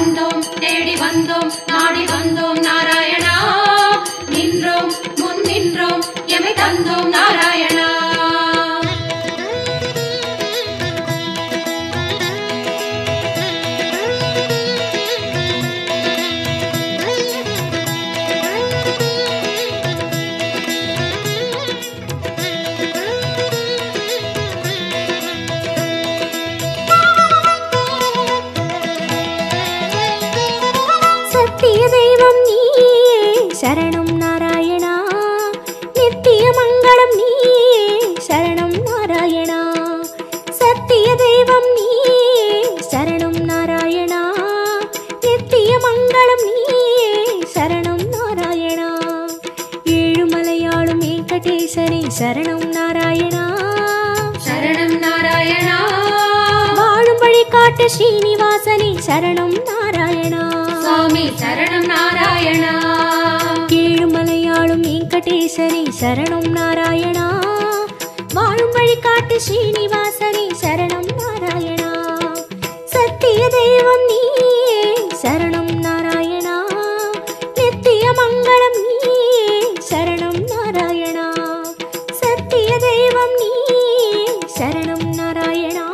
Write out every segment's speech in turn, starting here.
வந்தோம் தேடி வந்தோம் நாடி வந்தோம் நாராயணா, நின்றோம் முன் நின்றோம் எமை தந்தோம் நாராயணா. சரணம் நாராயணா, நித்திய மங்களம் நீயே சரணம் நாராயணா. சத்திய தெய்வம் நீயே சரணம் நாராயணா, நித்திய மங்களம் நீயே சரணம் நாராயணா. ஏழுமலையாளும் வெங்கடேசனே சரணம் நாராயணா, சரணம் நாராயணா. வாழும் வழிகாட்டு ஸ்ரீனிவாசனே சரணம் நாராயணா, சுவாமி சரணம் நாராயணா. ஏழுமலையாளும் வெங்கடேசனே சரணம் நாராயணா, வாழும் வழிகாட்டு ஸ்ரீனிவாசனே சரணம் நாராயணா. சத்திய தெய்வம் நீயே சரணம் நாராயணா, நித்திய மங்களம் நீயே சரணம் நாராயணா. சத்திய தெய்வம் நீயே சரணம் நாராயணா,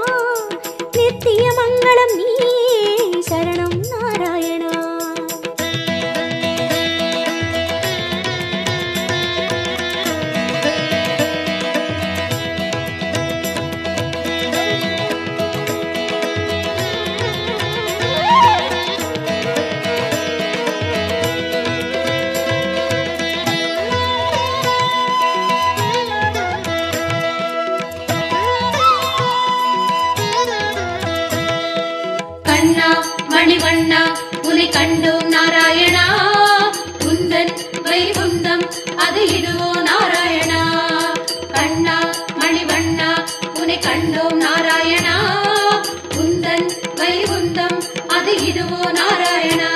நித்திய மங்களம் நீயே சரணம் நாராயணா. கண்ணா மணிவண்ணா உனை கண்டோம் நாராயணா, உந்தன் வைகுந்தம் அது இதுவோ நாராயணா. கண்ணா மணிவண்ணா உனை கண்டோம் நாராயணா, உந்தன் வைகுந்தம் அது இதுவோ நாராயணா.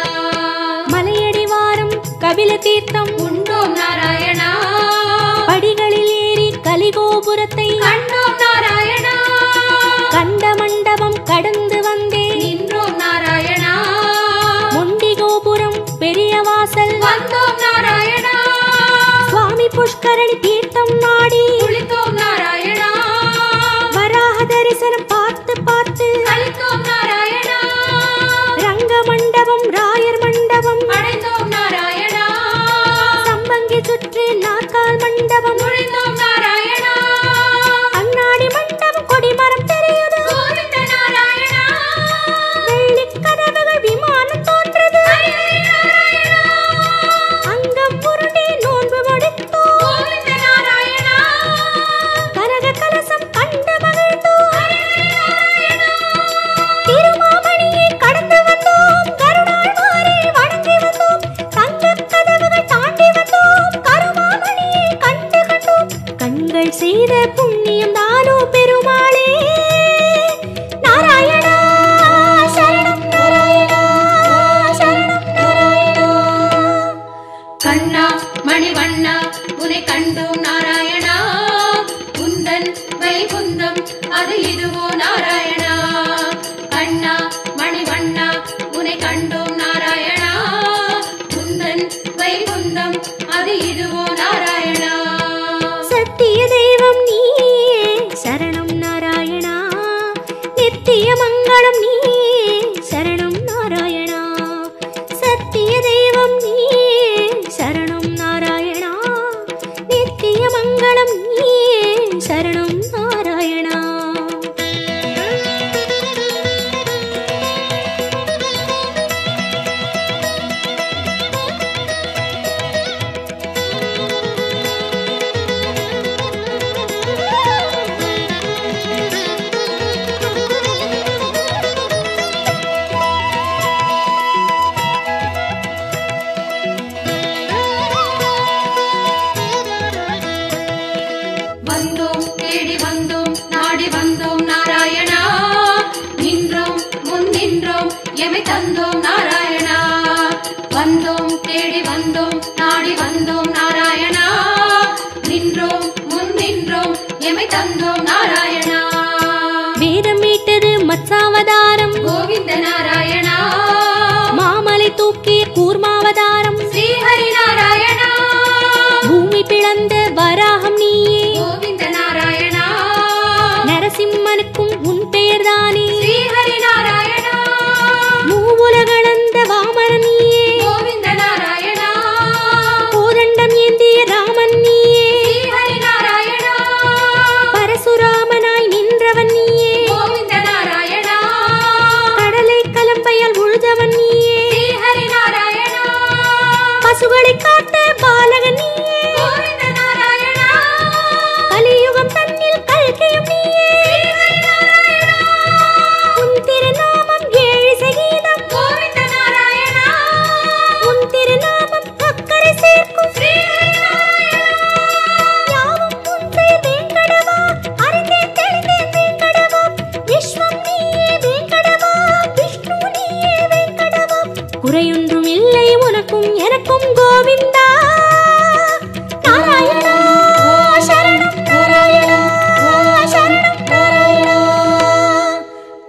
மலையடிவாரம் கபில தீர்த்தம் உண்டோம் நாராயணா, படிகளில் ஏறி கலிகோபுரத்தை கண்டோம் நாராயணா. கண்ட மண்டபம் கடந்து வந்தே நின்றோம் நாராயணா, முண்டி கோபுரம் பெரிய வாசல் வந்தோம் நாராயணா. சுவாமி புஷ்கரணி தீர்த்தம் நாடி குளித்தோம் நாராயணா, வராக தரிசனம் பார்த்து பார்த்து கழித்தோம் நாராயணா. ரங்க மண்டபம் ராயர் மண்டபம் அடைந்தோம் நாராயணா, சம்பங்கி சுற்றி நாற்கால் மண்டபம் நுழைந்தோம் நாராயணா. அண்ணாடி மண்டபம் கொடிமரம் தெரியுது கோவிந்த நாராயணா, வெள்ளி கதவுகள் விமானம் தோன்றது நாராயணா. அங்கம் புரண்டி நோன்பு முடித்தோம் கோவிந்த நாராயணா, கனக கலசம் கண்டு மகிழ்ந்தோம் திருமாமணியை கடந்து வந்தோம் கருணாழ்வாரை வணங்கி வந்தோம் தங்க கதவுகள் தாண்டி வந்தோம் கருமாமணியை கண்டு கண்டோம் கண்கள் செய்த புண்ணியம் தானோ பெருமாளே நாராயணா சரணம் நாராயணா சரணம் நாராயணா. கண்ணா மணிவண்ணா உனை கண்டோம் நாராயணா, உந்தன் வைகுந்தம் அது இதுவோ நாராயணா. கண்ணா மணிவண்ணா உனை கண்டோம் நாராயணா, உந்தன் வைகுந்தம் அது இதுவோ நாராயணா. சத்திய தெய்வம் நீயே சரணம் நாராயணா, நித்திய மங்களம் நீயே சரணம் நாராயணா. சத்திய தெய்வம் நீயே சரணம் நாராயணா, நித்திய மங்களம் நீயே சரணம் நாராயணா. வந்தோம் தேடி வந்தோம் நாடி வந்தோம் நாராயணா, நின்றோம் முன் நின்றோம் எமை தந்தோம் நாராயணா. வந்தோம் தேடி வந்தோம் நாடி வந்தோம் நாராயணா, நின்றோம் முன் நின்றோம் எமை தந்தோம் நாராயணா. வேதம் மீட்டது மத்சாவதாரம் கோவிந்த நாராயணா, குறையொன்றும் இல்லை உனக்கும் எனக்கும் கோவிந்தா. நாராயணா சரணம் நாராயணா சரணம் நாராயணா.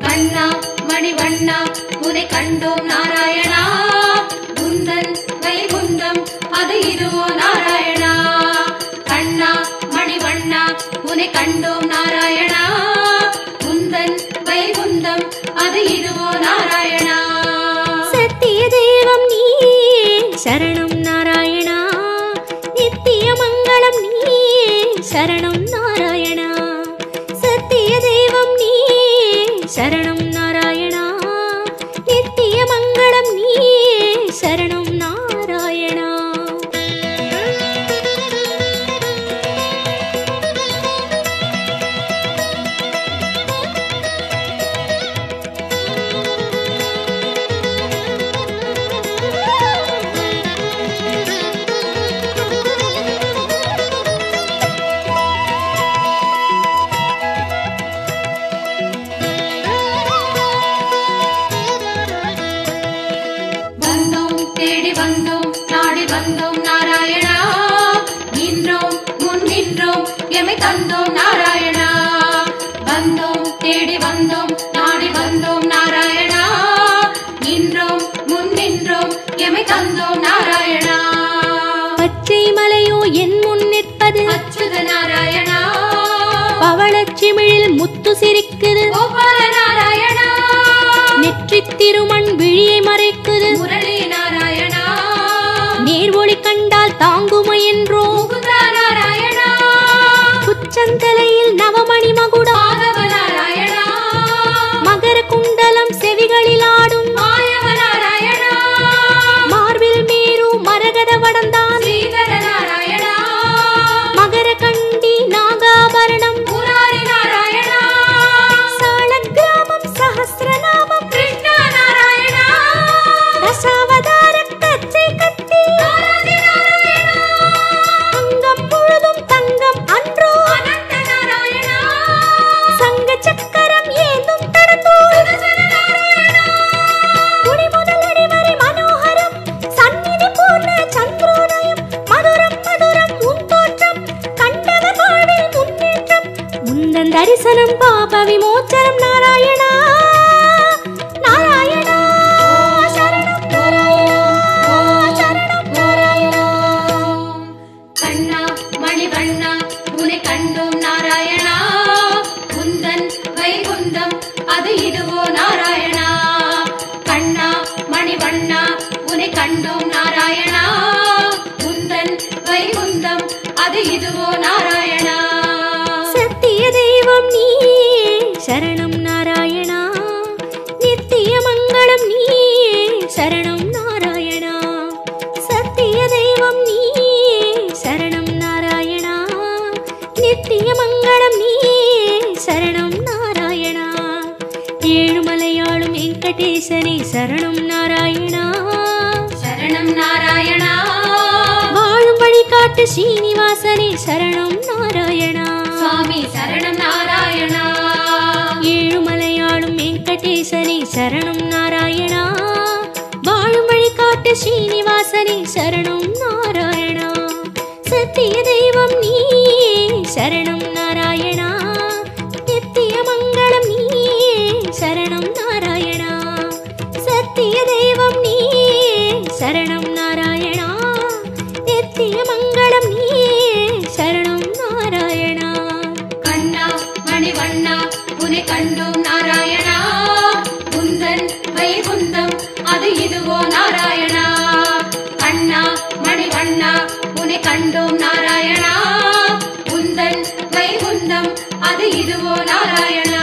கண்ணா மணிவண்ணா உனை கண்டோம் நாராயணா, குந்தன் வைகுந்தம் அது இதுவோ நாராயணா. கண்ணா மணிவண்ணா உனை கண்டோம் நாராயணா, குந்தன் வைகுந்தம் அது இதுவோ நாராயணா. சத்திய தெய்வம் நீயே சரணம் நாராயணா, நித்திய மங்களம் நீயே சரணம் நாராயணா. சத்திய தெய்வம் நீயே சரணம் நாராயணா, நித்திய மங்களம் நீயே சரணம் நாராயணா. வந்தோம் தேடி வந்தோம் நாடி வந்தோம் நாராயணா, நின்றோம் முன் நின்றோம் எமை தந்தோம் நாராயணா. வந்தோம் தேடி வந்தோம் நாடி வந்தோம் நாராயணா, நின்றோம் முன் நின்றோம் எமை தந்தோம் நாராயணா. பச்சை மலையோ என் முன் நிற்பது அச்சுத நாராயணா, பவளச்சிமிழில் முத்து சிரிக்குது கோபால நாராயணா, நெற்றித் திருமண் விழியை மறைக்குது முரளி நாராயணா, நேர்வொளி கண்டால் தாங்குமோ என்றோ முகுந்தா நாராயணா, உச்சந்தலையில் நவமணி மகுடம் மாதவ நாராயணா, மகர குண்டலம் செவிகளில் ஆடும் மாயவ நாராயணா, மார்பில் மீறு மரகத வடந்தான் ஸ்ரீதர நாராயணா, மகர கண்டி நாகாபரணம் முராரி நாராயணா, சாலக்கிராமம் சஹஸ்ரநாமம் கிருஷ்ணா நாராயணா, ரசாவதார கச்சை கத்தி ஆராதி நாராயணா, அங்கம் முழுதும் தங்கம் அன்றோ அனந்த நாராயணா, சங்க சக்கரம் ஏந்தும் தடந்தோடு சுதர்சன நாராயணா, குடி முதல் அடிவரை மனோகரம் சந்நிதி பூர்ண சந்திரோதயம் மதுரம் மதுரம் உன் தோற்றம் கண்டவர் வாழ்வில் முன்னேற்றம் முந்தன் தரிசனம் பாப விமோச்சனம் நாராயணா. நாராயணா சரணம் நாராயணா சரணம் நாராயணா. கண்ணா மணிவண்ணா உனை கண்டோம் நாராயணா, குந்தன் வைகுந்தம் அது இதுவோ நாராயணா. கண்ணா மணிவண்ணா உனை கண்டோம் நாராயணா, குந்தன் வைகுந்தம் அது இதுவோ நாராயணா. சத்திய தெய்வம் நீயே சரணம் நாராயணா, நித்திய மங்களம் நீயே சரணம் நாராயணா. சத்திய தெய்வம் நீயே சரணம் நாராயணா, நித்திய மங்களம் நீயே சரணம் நாராயணா. ஏழுமலையாளும் வெங்கடேசனே சரணம் நாராயணா, சரணம் நாராயணா, வாழும் வழிகாட்டு ஸ்ரீனிவாசனே சரணம் நாராயணா. சுவாமி சரணம் நாராயணா, ஏழுமலையாளும் வெங்கடேசனே சரணம் நாராயணா, வாழும் வழிகாட்டு ஸ்ரீனிவாசனே சரணம் நாராயணா. சத்திய தெய்வம் நீயே சரணம் நாராயணா, நித்திய மங்களம் நீயே சரணம் நாராயணா. சத்திய தெய்வம் நீயே சரணம் நாராயணா, நித்திய மங்களம் நீயே சரணம் நாராயணா. கண்ணா மணிவண்ணா உனை கண்டோம் நாராயணா, குந்தன் வைகுந்தம் அது இதுவோ நாராயணா. கண்ணா மணிவண்ணா உனை கண்டோம் நாராயணா, குந்தன் வைகுந்தம் அது இதுவோ நாராயணா.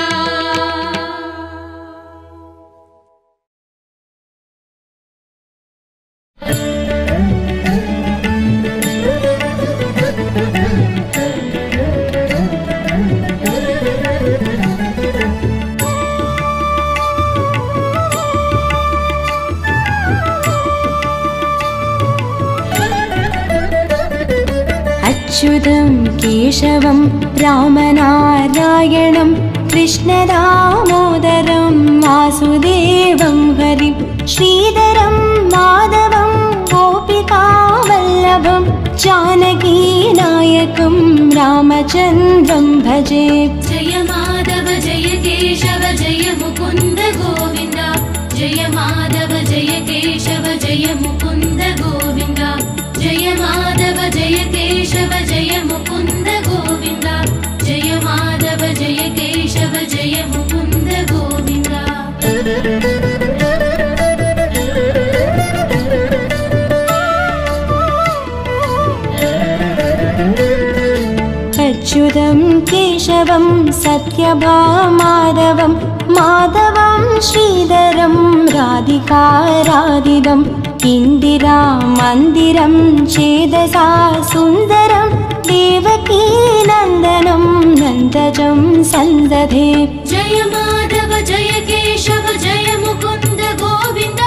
अच्युतं केशवं रामनारायणं कृष्णदामोदरं वासुदेवं हरिं श्रीधरं वल्लभं जानकीनायकं रामचन्द्रं भजे। जय माधव जय केशव जय मुकुन्द गोविन्द जय माधव जय केशव जय मुकुन्द गोविन्द जय माधव जय केशव जय मुकुन्द गोविन्द जय माधव जय केशव जय मुकुन्द गोविन्द। अच्युतं केशवं सत्यभामाधवं माधवं श्रीधरं राधिकाराधितं इन्दिरामन्दिरं चेदसा सुन्दरं देवकी नन्दनं नन्दजं सन्दधे। जय माधव जय केशव जय मुकुन्द गोविन्द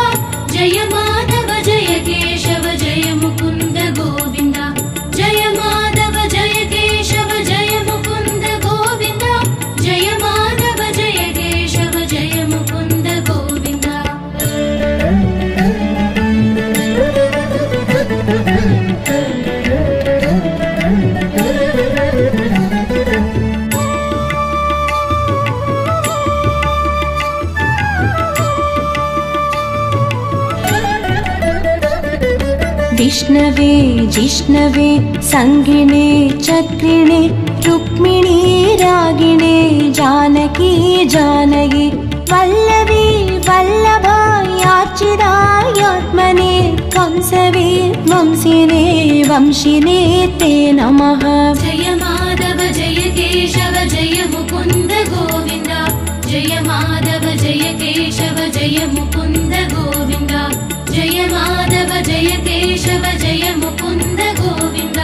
जय माधव जय केशव जय मुकुन्द गोविन्द जय माधव जय केशव जय मुकुन्द गोविन्द जय माधव जय केशव जय मुकुन्द गोविन्द। विष्णवे जिष्णवे संगिणे चक्रिणे रुक्मिणी रागिणे जानकी जानकी वल्लभी वल्लभायार्चितायात्मने कंसवे वंशिने वंशिने ते नमः। जय माधव जय केशव जय मुकुन्द गोविन्द जय माधव जय केशव जय मुकुन्द गोविन्द जय माधव जय केशव जय मुकुन्द गोविन्द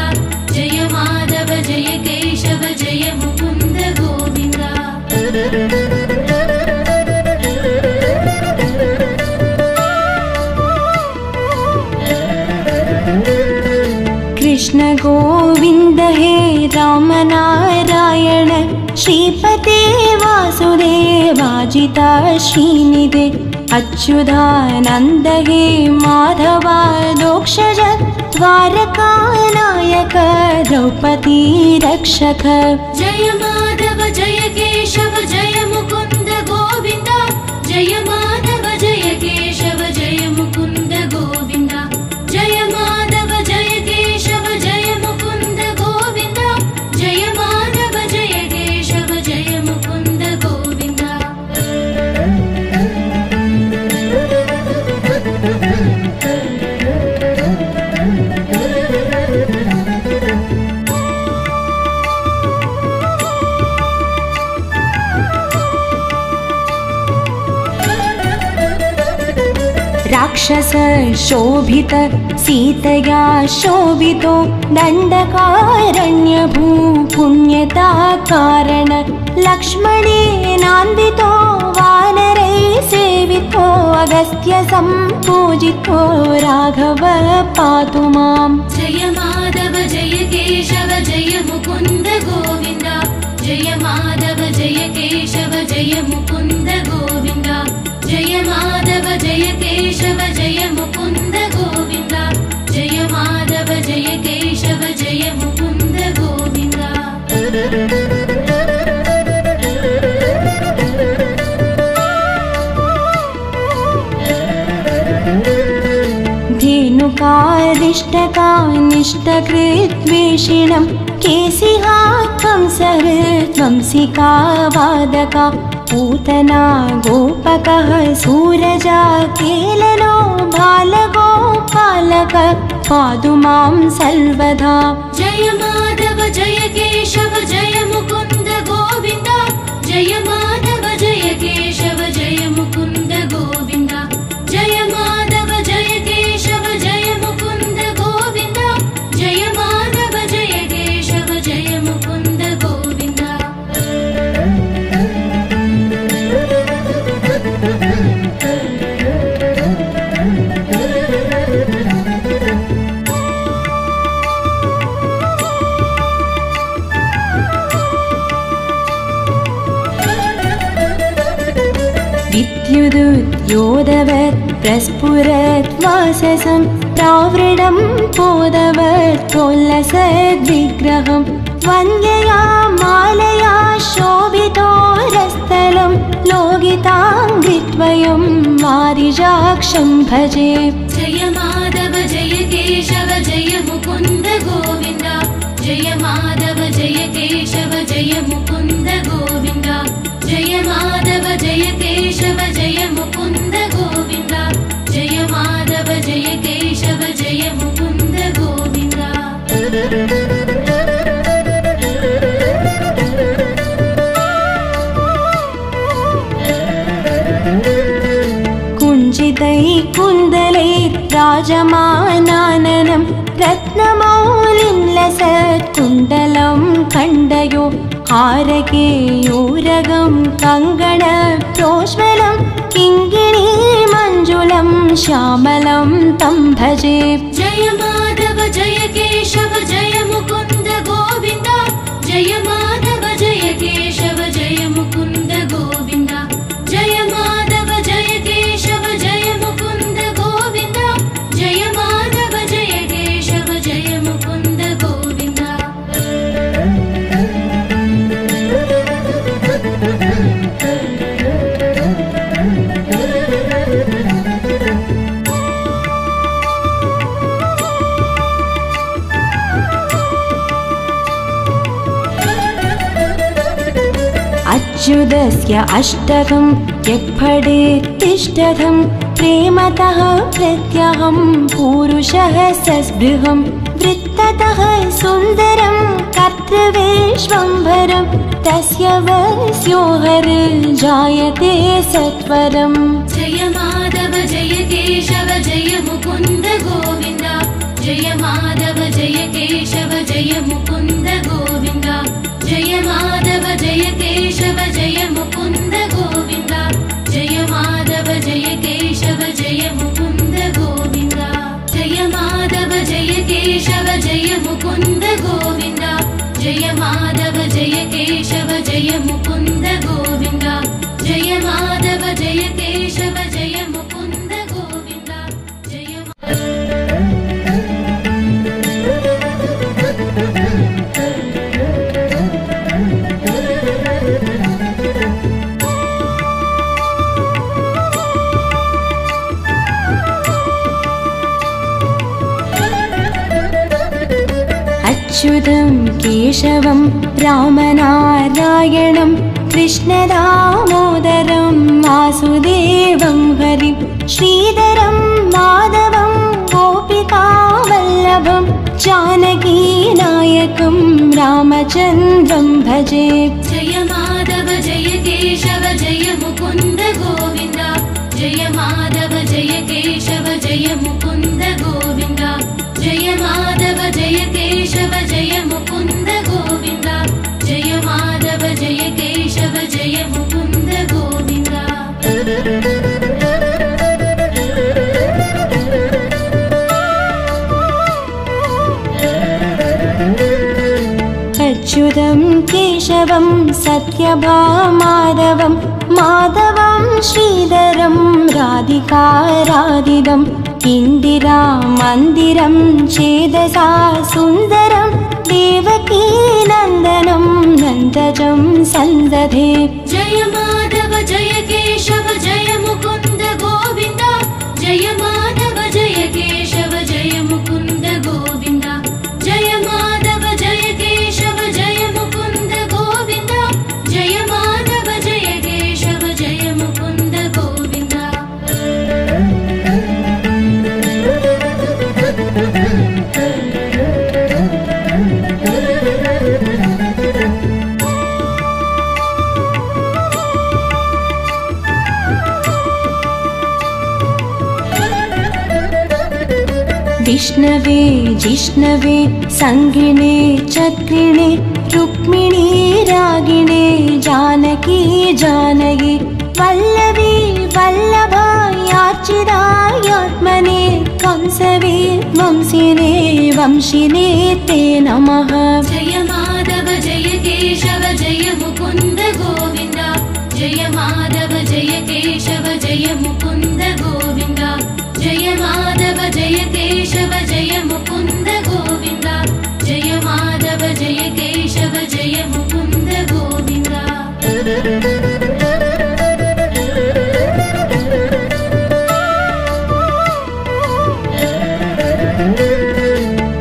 जय माधव जय केशव जय मुकुन्द गोविन्द। कृष्ण गोविन्द हे राम नारायण श्रीपते वासुदेवाजिता श्रीनिधे अच्युतानन्द हे माधवा दोक्षज द्वारकानायक द्रौपदी रक्षक। जय माधव जय केशव जय मुकुन्द गोविन्द जय माधव जय केशव जय मुकुन्द गोविन्द जय माधव जय केशव जय मुकुन्द गोविन्द जय माधव जय केशव जय मुकुन्द गोविन्द। राक्षस शोभित सीतया शोभितो दण्डकारण्यभू पुण्यता कारण लक्ष्मणेनान्वितो वानरै सेवितो अगस्त्य सम्पूजितो राघव पातु माम्। जय माधव जय केशव जय मुकुन्द गोविन्द जय माधव जय केशव जय मुकुन्द गोविन्द जय माधव जय केशव जय मुकुन्द गोविन्द जय माधव जय केशव जय मुकुन्द गोविन्द। धेनुकारिष्टकानिष्टकृद्वेषिणं केशिहा कंसहृद्वंसिका वादका पूतना गोपकः सूरजा केलनो बालगोपालक पातु मां सर्वदा। जय माधव जय केशव जय मुकुन्द गोविन्द जय माधव जय केशव जय मुकुन्द गोविन्द जय माधव जय केशव जय मुकुन्द गोविन्द जय माधव जय केशव जय मुकुन्द गोविन्द। विद्युदुद्योतवत् प्रस्फुरद्वाससं प्रावृणं पोदवत्कोल्लसद्विग्रहं वन्द्यया मालया शोभितोरस्थलं लोगिताङ्घ्रिद्वयं वारिजाक्षं भजे। जय माधव जय केशव जय मुकुन्द गोविन्द जय माधव जय केशव जय मुकुन्द गोविन्द जय माधव जय केशव जय मुकुन्द गोविन्द जय माधव जय केशव जय मुकुन्द गोविन्द। कुञ्जितैकुन्दलैर्राजमानाननं रत्नमौलिन्लसत्कुण्डलं खण्डयो हारकेयूरगं कङ्गणप्रोज्वलं किङ्गिणीमञ्जुलं श्यामलं तं भजे। जय माधव जय केशव जय मुकुन्द गोविन्द जय माधव जय केशव जय मुकुन्द गोविन्द जय माधव जय केशव जय मुकुन्द गोविन्द जय माधव जय केशव जय मुकुन्द गोविन्द। अच्युतस्य अष्टकं यक्फडेत्तिष्ठतं प्रेमतः प्रत्यहं पूरुषः सस्पृहं वृत्ततः सुन्दरं कर्तृविश्वम्भरं तस्य वस्यो हरिर्जायते सत्वरम्। जय माधव जय केशव जय मुकुन्द गोविन्द जय माधव जय केशव जय मुकुन्द गोविन्द जय माधव जय केशव जय मुकुन्द गोविन्द जय माधव जय केशव जय मुकुन्द गोविन्द जय माधव जय केशव जय मुकुन्द गोविन्द जय माधव जय केशव जय मुकुन्द गोविन्द जय माधव जय केशव जय मुकुन्द गोविन्द जय अच्युतं केशवं रामनारायणं कृष्णदामोदरं वासुदेवं हरिं श्रीधरं माधवं गोपिकावल्लभं जानकीनायकं रामचन्द्रं भजे। जय माधव जय केशव जय मुकुन्द गोविन्द जय माधव जय केशव जय मुकुन्द गोविन्द जय माधव जय केशव जय मुकुन्द गोविन्द जय माधव जय केशव जय मुकुन्द गोविन्द। अच्युतं केशवं सत्यभामाधवं माधवं श्रीधरं राधिकाराधितं इन्दिरामन्दिरं चेदसा सुन्दरं देवकीनन्दनं नन्दजं सन्दधे। जय माधव जय केशव जय मुकुन्द गोविन्द जय माधव जय केशव जय मुकुन्द गोविन्द जय माधव जय केशव जय मुकुन्द गोविन्द जय माधव जय केशव जय मुकुन्द गोविन्द। विष्णवे जिष्णवे संगिणे चक्रिणे रुक्मिणी रागिणे जानकी जानकी वल्लभी वल्लभायार्चितायात्मने कंसवे वंशिने वंशिने ते नमः। जय माधव जय केशव जय मुकुन्द गोविन्द जय माधव जय केशव जय मुकुन्द गोविन्द जय माधव जय केशव जय मुकुन्द गोविन्द जय माधव जय केशव जय मुकुन्द गोविन्द।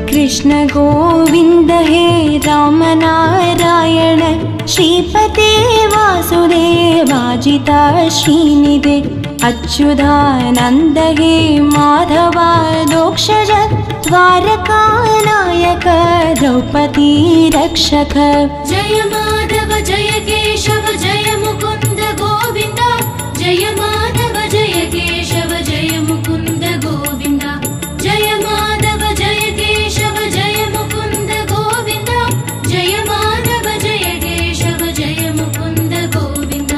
कृष्ण गोविन्द हे राम नारायण श्रीपते वासुदेवाजिता श्रीनिधे अच्युतानन्द हे माधवा दोक्षज द्वारकानायक द्रौपदी रक्षक। जय माधव जय केशव जय मुकुन्द गोविन्द जय माधव जय केशव जय मुकुन्द गोविन्द जय माधव जय केशव जय मुकुन्द गोविन्द जय माधव जय केशव जय मुकुन्द गोविन्द।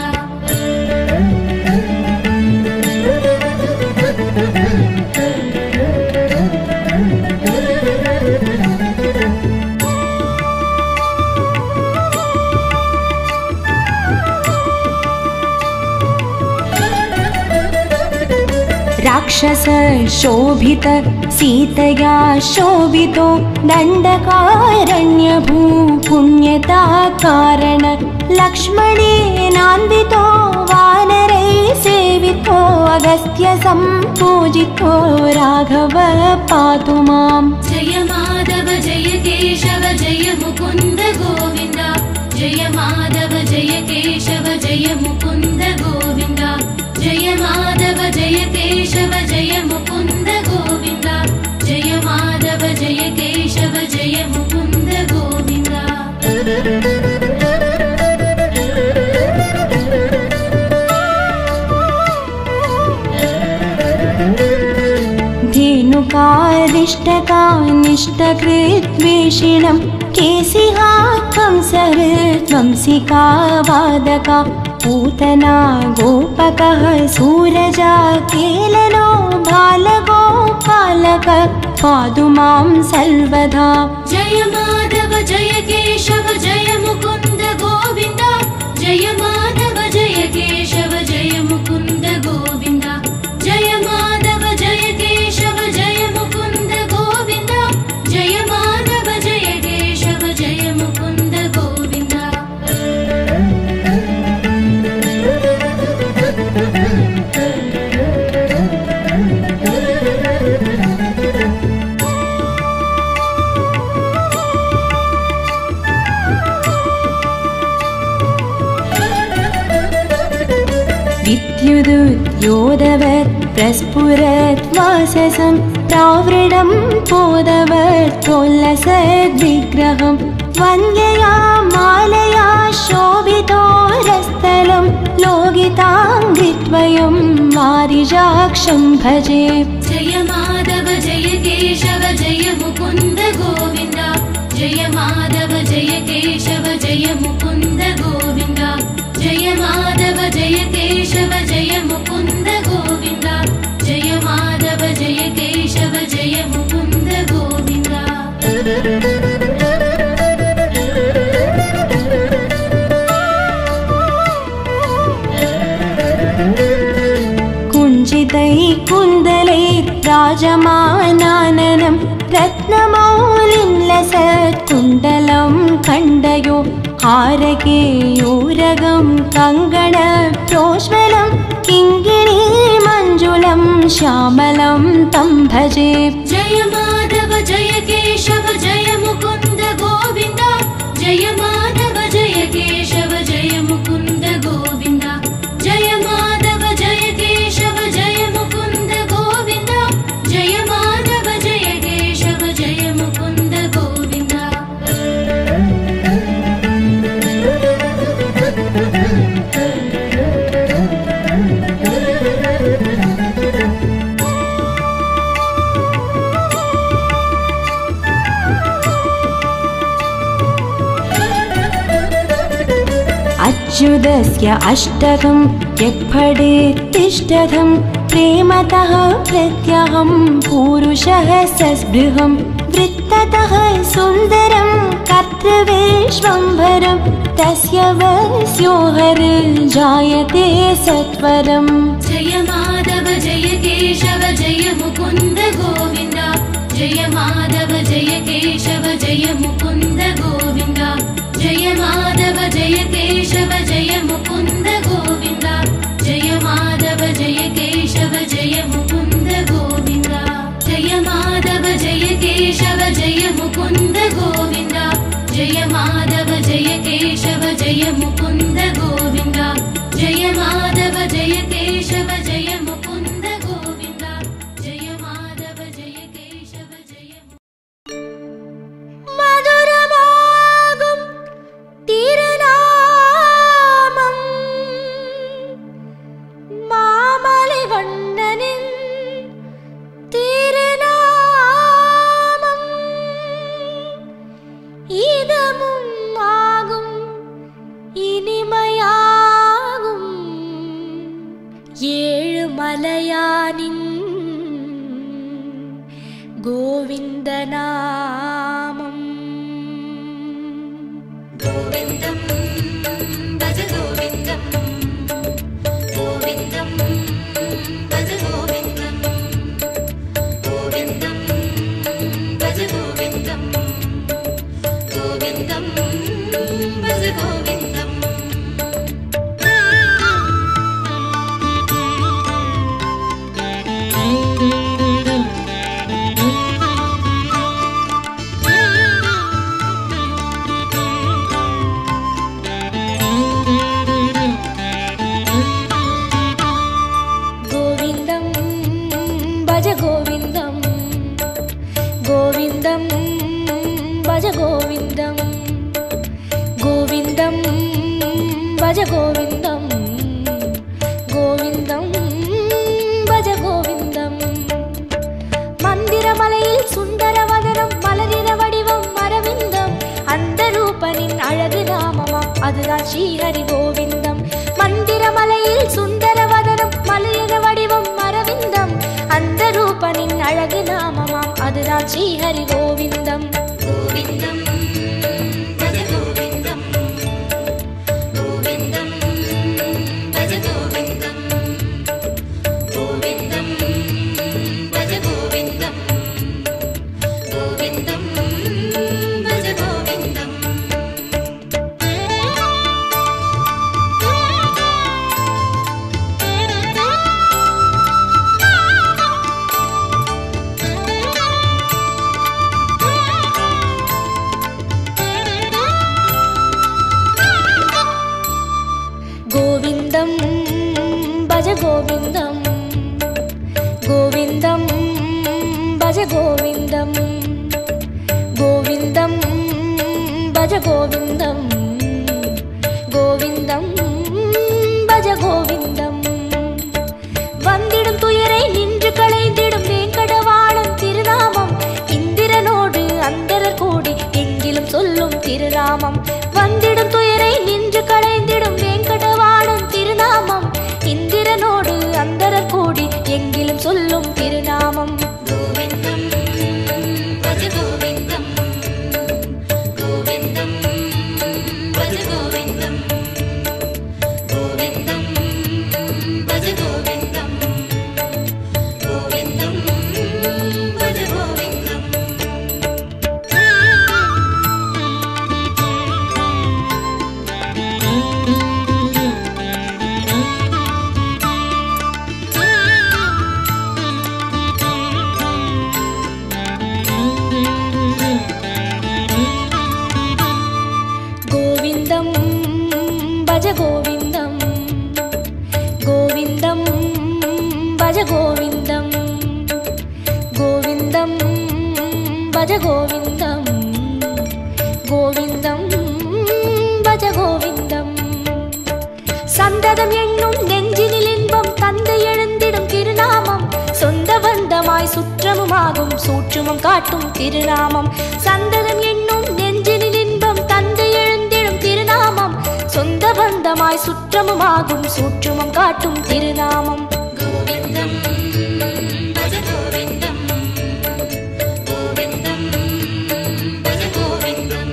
राक्षस शोभित सीतया शोभितो दण्डकारण्यभू पुण्यता कारण लक्ष्मणेनान्वितो वानरै सेवितो अगस्त्य सम्पूजितो राघव पातु माम्। जय माधव जय केशव जय मुकुन्द गोविन्द जय माधव जय केशव जय मुकुन्द गोविन्द जय माधव जय केशव जय मुकुन्द गोविन्द जय माधव जय केशव जय मुकुन्द गोविन्द। धेनुकारिष्टकानिष्टकृद्वेषिणं केसिहा कंसहृद्वंसिका वादका पूतना गोपकः सूरजा केलनो बालगोपालक पातु मां सर्वदा। जय माधव जय केशव जय मुकुन्द गोविन्द जय माधव जय केशव जय मुकुन्द गोविन्द जय माधव जय केशव जय मुकुन्द गोविन्द जय माधव जय केशव जय मुकुन्द गोविन्द। विद्युदुद्योदवत् प्रस्फुरत् वाससं प्रावृणं पोदवत्तोल्लसद्विग्रहं वन्द्यया मालया शोभितोरस्थलं लोगिताङ्घ्रिद्वयं वारिजाक्षं भजे। जय माधव जय केशव जय मुकुन्द गोविन्द जय माधव जय केशव जय मुकुन्द गोविन्द जय माधव जय केशव जय मुकुन्द गोविन्द जय माधव जय केशव जय मुकुन्द गोविन्द। कुञ्जितैकुन्दलैर्राजमानाननं रत्नमौलिन्लसत्कुण्डलं खण्डयो हारकेयूरगं कङ्गणप्रोज्वलं किङ्गिणीमञ्जुलं श्यामलं तं भजे। जय माधव जय केशव जय मुकुन्द गोविन्द जय माधव जय केशव जय मुकुन्द गोविन्द जय माधव जय केशव जय मुकुन्द गोविन्द जय माधव जय केशव जय मुकुन्द गोविन्द। अच्युतस्य अष्टकं यक्फडेत्तिष्ठतं प्रेमतः प्रत्यहं पुरुषः सस्पृहं वृत्ततः सुन्दरं कर्तव्यम् भद्रवेश्वम्भरं तस्य वस्यो हर जायते सत्वरम्। जय माधव जय केशव जय मुकुन्द गोविन्द, जय माधव जय केशव जय मुकुन्द गोविन्द, जय माधव जय केशव जय मुकुन्द गोविन्द, जय माधव जय केशव जय मुकुन्द गोविन्द, जय माधव जय केशव जय मुकुन्द गोविन्द, जय माधव जय केशव जय मुकुन्द गोविन्द, जय माधव जय केशव जय मुकुन्द गोविन्द, जय माधव जय केशव जय மதுரமாகும் திருநாமம் மாமலை வண்ணனின் திருநாமம் இதமும் ஆகும் இனிமையாகும் ஏழு மலையானின் கோவிந்த நாமம். गोविन्दं भज गोविन्दं, गोविन्दं भज गोविन्दं, गोविन्दं भज गोविन्दं, गोविन्दं भज गोविन्दम्। கோவிந்தம் பஜ கோவிந்தம், கோவிந்தம் பஜ கோவிந்தம், கோவிந்தம் பஜ கோவிந்தம், கோவிந்தம் பஜ கோவிந்தம். மந்திரமலையில் சுந்தரவதனம் மலரின வடிவம் அரவிந்தம், அந்த ரூபனின் அழகு நாமமாம் அதுதான் ஸ்ரீஹரி கோவிந்தம். மந்திரமலையில் சுந்தரவதனம் மலரின வடிவம் அரவிந்தம், அந்த ரூபனின் அழகு நாமமாம் அதுதான் ஸ்ரீஹரி கோவிந்தம். गोविन्दं भज गोविन्दं, गोविन्दं भज गोविन्दं, गोविन्दं भज गोविन्दं, गोविन्दं भज गोविन्दम्। கோவிந்தம் பஜ கோவிந்தம், கோவிந்தம் பஜ கோவிந்தம், கோவிந்தம் பஜ கோவிந்தம், கோவிந்தம் பஜ கோவிந்தம். வந்திடும் துயரை நின்று களைந்திடும் வேங்கடவாணன் திருநாமம், இந்திரனோடு அந்தரர் கூடி எங்கிலும் சொல்லும் திருநாமம். வந்திடும் துயரை நின்று களைந்திடும் வேங்கடவாணன் திருநாமம், இந்திரனோடு அந்தரர் கூடி எங்கிலும் சொல்லும் திருநாமம். गोविन्दं भज गोविन्दं, गोविन्दं भज गोविन्दं, गोविन्दं भज गोविन्दं, गोविन्दं भज गोविन्दम्। கோவிந்தம் பஜ கோவிந்தம், கோவிந்தம் பஜ கோவிந்தம், கோவிந்தம் பஜ கோவிந்தம், கோவிந்தம் பஜ கோவிந்தம். சந்ததம் என்னும் நெஞ்சினில் இன்பம் தந்தை எழுந்திடும் திருநாமம், சொந்த பந்தமாய் சுற்றமுமாகும் சூற்றுமம் காட்டும் திருநாமம். சந்ததம் என்னும் நெஞ்சினில் இன்பம் தந்தை எழுந்திடும் திருநாமம், சொந்த பந்தமாய் சுற்றமுமாகும் சூற்றுமம் காட்டும் திருநாமம். गोविन्दं भज गोविन्दं, गोविन्दं भज गोविन्दं,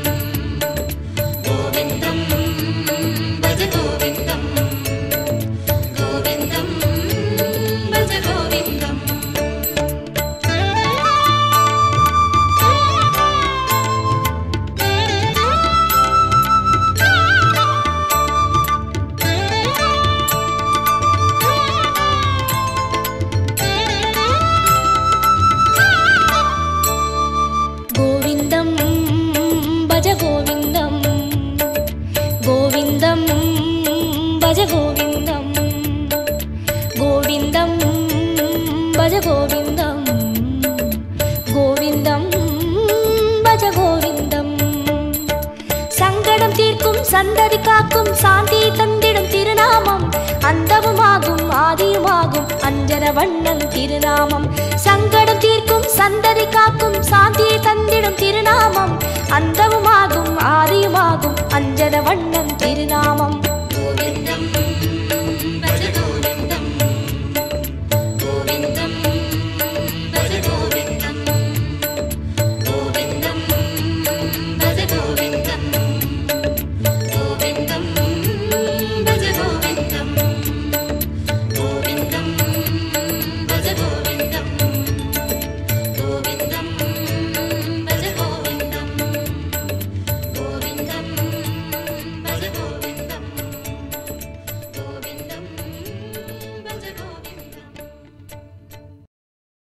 வண்ணன் திருநாமம். சங்கடம் தீர்க்கும் சந்ததி காக்கும் சாந்தியை தந்திடும் திருநாமம். அந்தமுமாகும் ஆதியுமாகும் அஞ்சன வண்ணன்